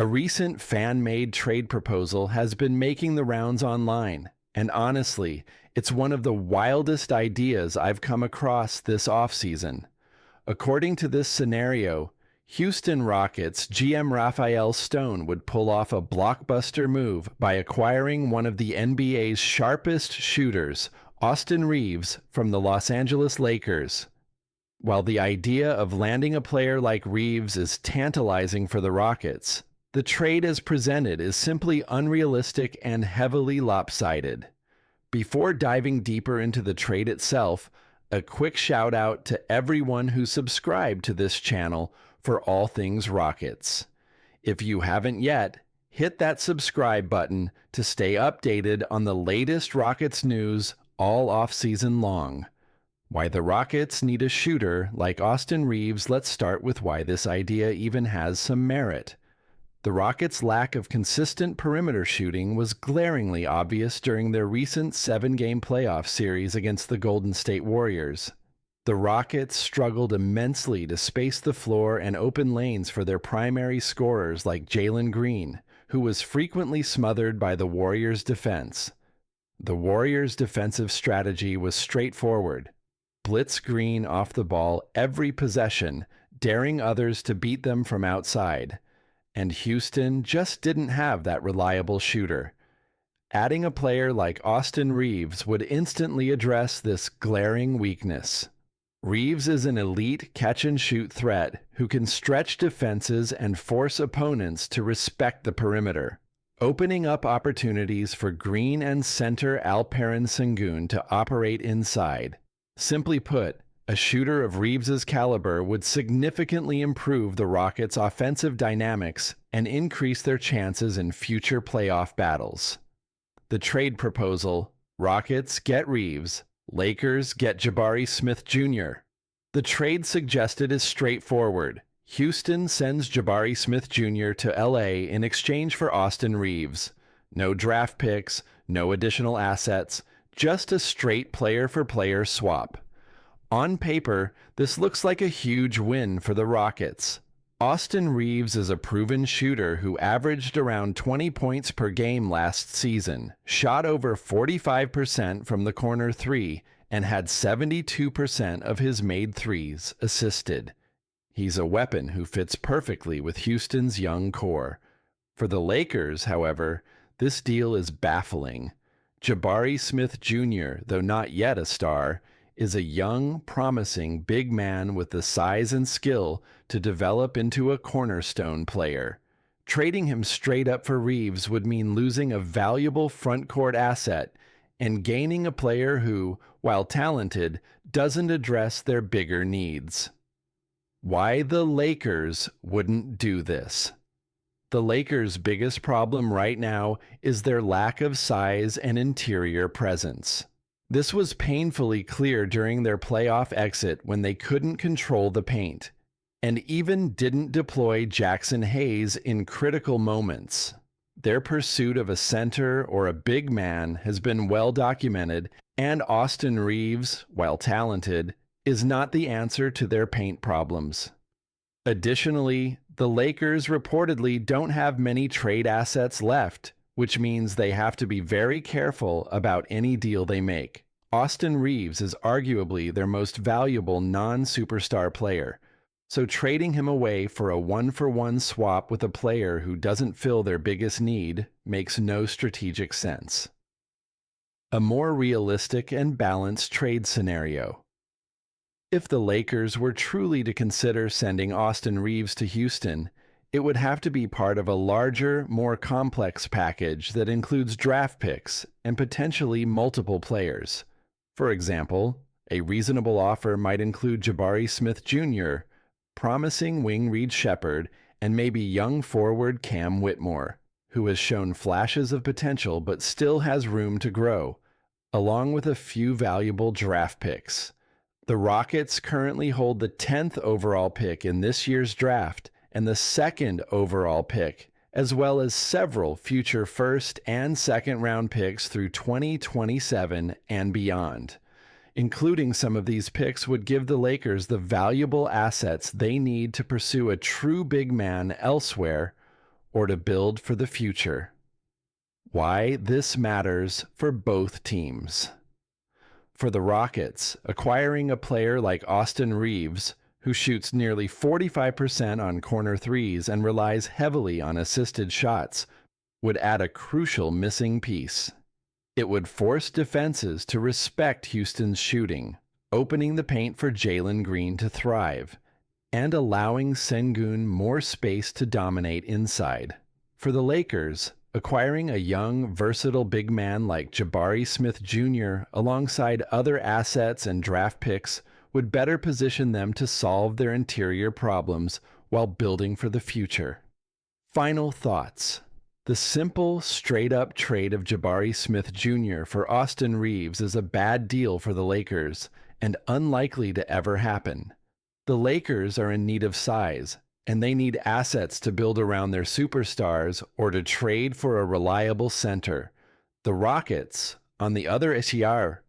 A recent fan-made trade proposal has been making the rounds online, and honestly, it's one of the wildest ideas I've come across this offseason. According to this scenario, Houston Rockets GM Raphael Stone would pull off a blockbuster move by acquiring one of the NBA's sharpest shooters, Austin Reeves, from the Los Angeles Lakers. While the idea of landing a player like Reeves is tantalizing for the Rockets, the trade as presented is simply unrealistic and heavily lopsided. Before diving deeper into the trade itself, a quick shout out to everyone who subscribed to this channel for all things Rockets. If you haven't yet, hit that subscribe button to stay updated on the latest Rockets news all off-season long. Why the Rockets need a shooter like Austin Reeves. Let's start with why this idea even has some merit. The Rockets' lack of consistent perimeter shooting was glaringly obvious during their recent 7-game playoff series against the Golden State Warriors. The Rockets struggled immensely to space the floor and open lanes for their primary scorers like Jalen Green, who was frequently smothered by the Warriors' defense. The Warriors' defensive strategy was straightforward. Blitz Green off the ball every possession, daring others to beat them from outside. And Houston just didn't have that reliable shooter. Adding a player like Austin Reeves would instantly address this glaring weakness. Reeves is an elite catch-and-shoot threat who can stretch defenses and force opponents to respect the perimeter, opening up opportunities for Green and center Alperen Sengun to operate inside. Simply put, a shooter of Reeves's caliber would significantly improve the Rockets' offensive dynamics and increase their chances in future playoff battles. The trade proposal: Rockets get Reeves, Lakers get Jabari Smith Jr. The trade suggested is straightforward. Houston sends Jabari Smith Jr. to LA in exchange for Austin Reeves. No draft picks, no additional assets, just a straight player-for-player swap. On paper, this looks like a huge win for the Rockets. Austin Reeves is a proven shooter who averaged around 20 points per game last season, shot over 45% from the corner three, and had 72% of his made threes assisted. He's a weapon who fits perfectly with Houston's young core. For the Lakers, however, this deal is baffling. Jabari Smith Jr., though not yet a star, is a young, promising big man with the size and skill to develop into a cornerstone player. Trading him straight up for Reeves would mean losing a valuable front-court asset and gaining a player who, while talented, doesn't address their bigger needs. Why the Lakers wouldn't do this? The Lakers' biggest problem right now is their lack of size and interior presence. This was painfully clear during their playoff exit when they couldn't control the paint, and even didn't deploy Jackson Hayes in critical moments. Their pursuit of a center or a big man has been well documented, and Austin Reeves, while talented, is not the answer to their paint problems. Additionally, the Lakers reportedly don't have many trade assets left, which means they have to be very careful about any deal they make. Austin Reeves is arguably their most valuable non-superstar player, so trading him away for a one-for-one swap with a player who doesn't fill their biggest need makes no strategic sense. A more realistic and balanced trade scenario. If the Lakers were truly to consider sending Austin Reeves to Houston, it would have to be part of a larger, more complex package that includes draft picks and potentially multiple players. For example, a reasonable offer might include Jabari Smith Jr., promising wing Reed Shepherd, and maybe young forward Cam Whitmore, who has shown flashes of potential but still has room to grow, along with a few valuable draft picks. The Rockets currently hold the 10th overall pick in this year's draft, and the 2nd overall pick, as well as several future first and second round picks through 2027 and beyond. Including some of these picks would give the Lakers the valuable assets they need to pursue a true big man elsewhere, or to build for the future. Why this matters for both teams. For the Rockets, acquiring a player like Austin Reeves, who shoots nearly 45% on corner threes and relies heavily on assisted shots, would add a crucial missing piece. It would force defenses to respect Houston's shooting, opening the paint for Jalen Green to thrive, and allowing Sengun more space to dominate inside. For the Lakers, acquiring a young, versatile big man like Jabari Smith Jr. alongside other assets and draft picks would better position them to solve their interior problems while building for the future. Final thoughts. The simple, straight-up trade of Jabari Smith Jr. for Austin Reeves is a bad deal for the Lakers and unlikely to ever happen. The Lakers are in need of size, and they need assets to build around their superstars or to trade for a reliable center. The Rockets, on the other hand,